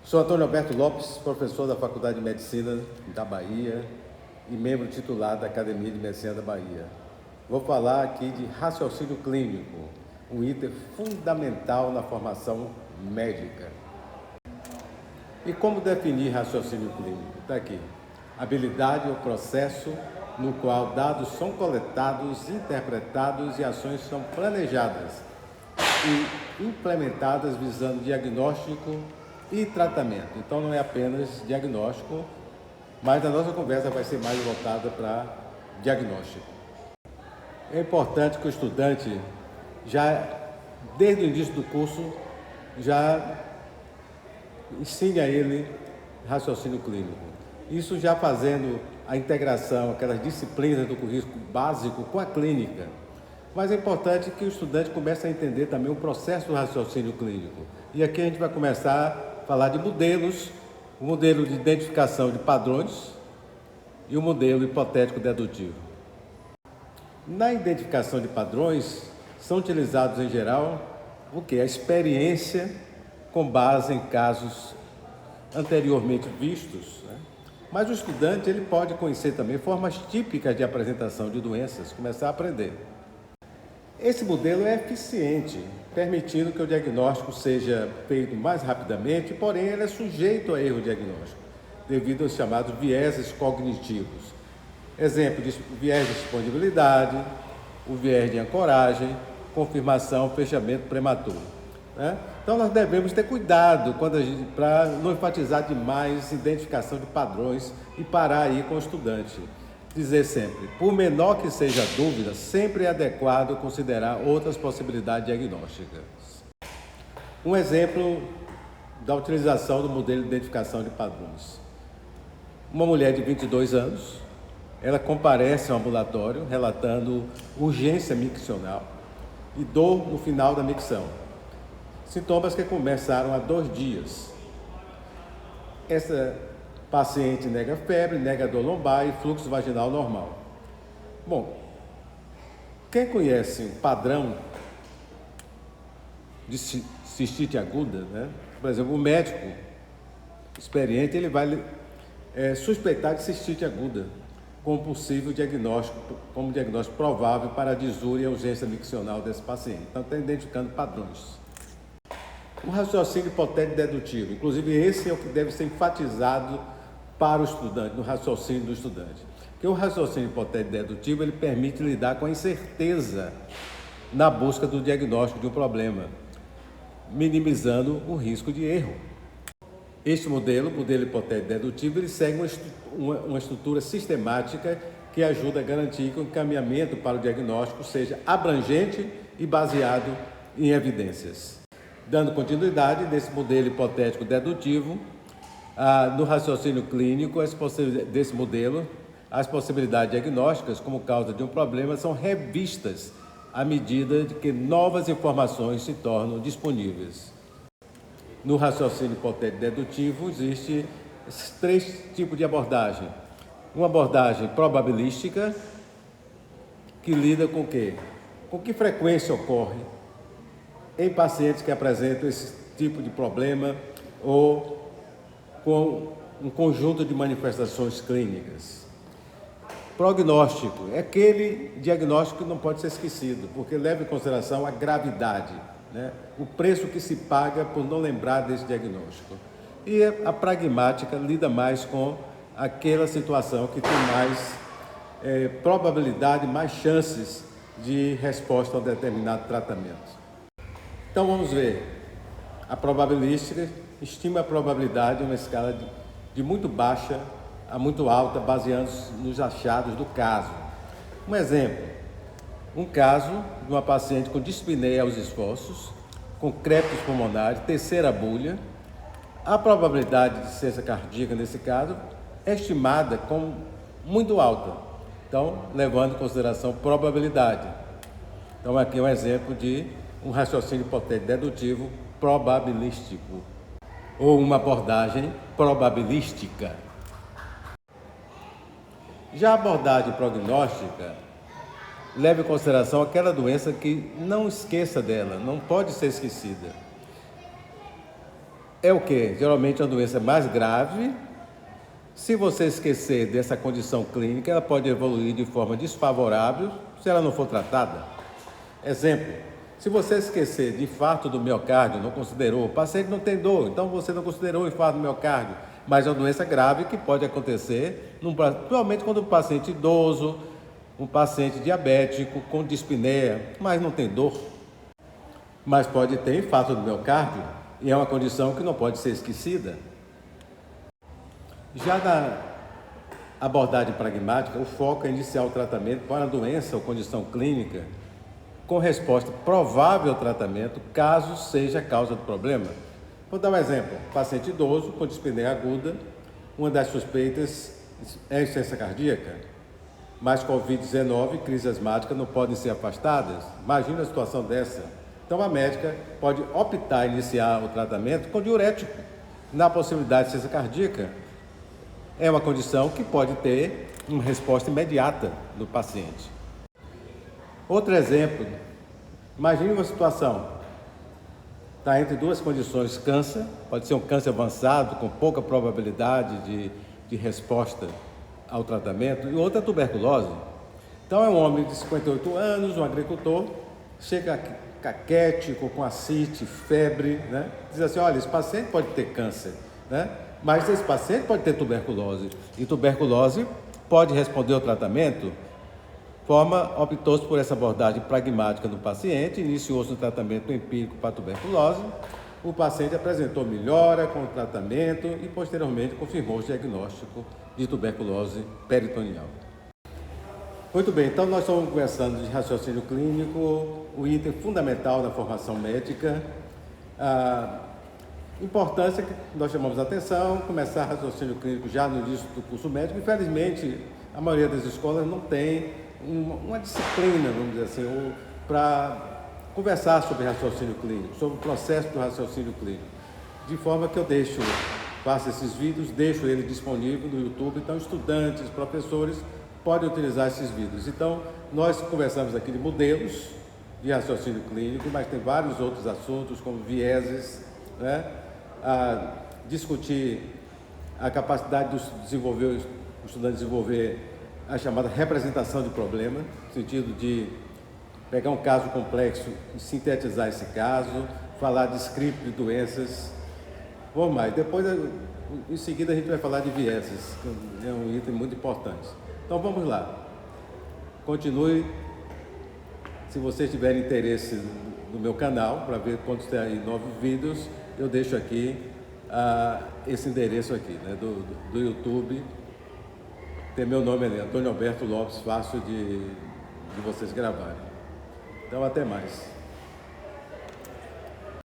Sou Antônio Alberto Lopes, professor da Faculdade de Medicina da Bahia e membro titular da Academia de Medicina da Bahia. Vou falar aqui de raciocínio clínico, um item fundamental na formação médica. E como definir raciocínio clínico? Está aqui. Habilidade ou processo no qual dados são coletados, interpretados e ações são planejadas e implementadas visando diagnóstico e tratamento. Então não é apenas diagnóstico, mas a nossa conversa vai ser mais voltada para diagnóstico. É importante que o estudante já, desde o início do curso, já ensine a ele raciocínio clínico. Isso já fazendo a integração, aquelas disciplinas do currículo básico com a clínica. Mas é importante que o estudante comece a entender também o processo do raciocínio clínico. E aqui a gente vai começar a falar de modelos, o modelo de identificação de padrões e o modelo hipotético dedutivo. Na identificação de padrões, são utilizados em geral o que? A experiência com base em casos anteriormente vistos, né? Mas o estudante ele pode conhecer também formas típicas de apresentação de doenças, começar a aprender. Esse modelo é eficiente, permitindo que o diagnóstico seja feito mais rapidamente, porém ele é sujeito a erro diagnóstico, devido aos chamados vieses cognitivos. Exemplo de viés de disponibilidade, o viés de ancoragem, confirmação, fechamento prematuro, né? Então nós devemos ter cuidado para não enfatizar demais identificação de padrões e parar aí com o estudante. Dizer sempre, por menor que seja a dúvida, sempre é adequado considerar outras possibilidades diagnósticas. Um exemplo da utilização do modelo de identificação de padrões. Uma mulher de 22 anos, ela comparece ao ambulatório relatando urgência miccional e dor no final da micção. Sintomas que começaram há 2 dias. Essa paciente nega febre, nega dor lombar e fluxo vaginal normal. Bom, quem conhece o padrão de cistite aguda, né? Por exemplo, o médico experiente ele vai suspeitar de cistite aguda como possível diagnóstico, como diagnóstico provável para a disúria e urgência miccional desse paciente. Então, está identificando padrões. O raciocínio hipotético dedutivo, inclusive esse é o que deve ser enfatizado para o estudante, no raciocínio do estudante. Porque o raciocínio hipotético dedutivo, ele permite lidar com a incerteza na busca do diagnóstico de um problema, minimizando o risco de erro. Este modelo hipotético dedutivo, ele segue uma estrutura sistemática que ajuda a garantir que o encaminhamento para o diagnóstico seja abrangente e baseado em evidências. Dando continuidade desse modelo hipotético dedutivo, no raciocínio clínico desse modelo, as possibilidades diagnósticas como causa de um problema são revistas à medida de que novas informações se tornam disponíveis. No raciocínio hipotético dedutivo, existem esses 3 tipos de abordagem. Uma abordagem probabilística, que lida com o quê? Com que frequência ocorre em pacientes que apresentam esse tipo de problema ou com um conjunto de manifestações clínicas. Prognóstico é aquele diagnóstico que não pode ser esquecido, porque leva em consideração a gravidade, né? O preço que se paga por não lembrar desse diagnóstico. E a pragmática lida mais com aquela situação que tem mais probabilidade, mais chances de resposta a um determinado tratamento. Então vamos ver, a probabilística estima a probabilidade em uma escala de muito baixa a muito alta, baseando-se nos achados do caso. Um exemplo, um caso de uma paciente com dispneia aos esforços, com crépitos pulmonares, terceira bulha. A probabilidade de insuficiência cardíaca nesse caso é estimada como muito alta, então levando em consideração probabilidade. Então aqui é um exemplo de um raciocínio hipotético dedutivo probabilístico, ou uma abordagem probabilística. Já a abordagem prognóstica leva em consideração aquela doença que não esqueça dela, não pode ser esquecida. é o quê? Geralmente é uma doença mais grave. Se você esquecer dessa condição clínica, ela pode evoluir de forma desfavorável se ela não for tratada. Exemplo, se você esquecer de infarto do miocárdio, não considerou, o paciente não tem dor, então você não considerou o infarto do miocárdio, mas é uma doença grave que pode acontecer, principalmente quando o paciente idoso, um paciente diabético com dispneia, mas não tem dor. Mas pode ter infarto do miocárdio e é uma condição que não pode ser esquecida. Já na abordagem pragmática, o foco é iniciar o tratamento para a doença ou condição clínica com resposta provável ao tratamento, caso seja a causa do problema. Vou dar um exemplo. Paciente idoso com dispneia aguda, uma das suspeitas é insuficiência cardíaca, mas Covid-19 crise asmática não podem ser afastadas. Imagina a situação dessa. Então a médica pode optar em iniciar o tratamento com diurético, na possibilidade de insuficiência cardíaca. É uma condição que pode ter uma resposta imediata do paciente. Outro exemplo, imagine uma situação, está entre duas condições, câncer, pode ser um câncer avançado, com pouca probabilidade de resposta ao tratamento, e outra tuberculose. Então é um homem de 58 anos, um agricultor, chega caquético, com ascite, febre, né? Diz assim, olha, esse paciente pode ter câncer, né? Mas esse paciente pode ter tuberculose, e tuberculose pode responder ao tratamento. Optou-se por essa abordagem pragmática do paciente, iniciou-se um tratamento empírico para a tuberculose, o paciente apresentou melhora com o tratamento e posteriormente confirmou o diagnóstico de tuberculose peritoneal. Muito bem, então nós estamos conversando de raciocínio clínico, o item fundamental da formação médica. A importância que nós chamamos a atenção, começar raciocínio clínico já no início do curso médico. Infelizmente, a maioria das escolas não tem uma disciplina, vamos dizer assim, para conversar sobre raciocínio clínico, sobre o processo do raciocínio clínico. De forma que eu faço esses vídeos, deixo ele disponível no YouTube, então estudantes, professores podem utilizar esses vídeos. Então, nós conversamos aqui de modelos de raciocínio clínico, mas tem vários outros assuntos, como vieses, né? Discutir a capacidade do estudante desenvolver a chamada representação de problema, no sentido de pegar um caso complexo e sintetizar esse caso, falar de script de doenças. Vamos mais, depois, em seguida, a gente vai falar de vieses, que é um item muito importante. Então vamos lá, continue. Se vocês tiverem interesse no meu canal, para ver quando sair novos vídeos, eu deixo aqui esse endereço aqui, né, do YouTube. Tem meu nome ali, Antônio Alberto Lopes, fácil de vocês gravarem. Então até mais.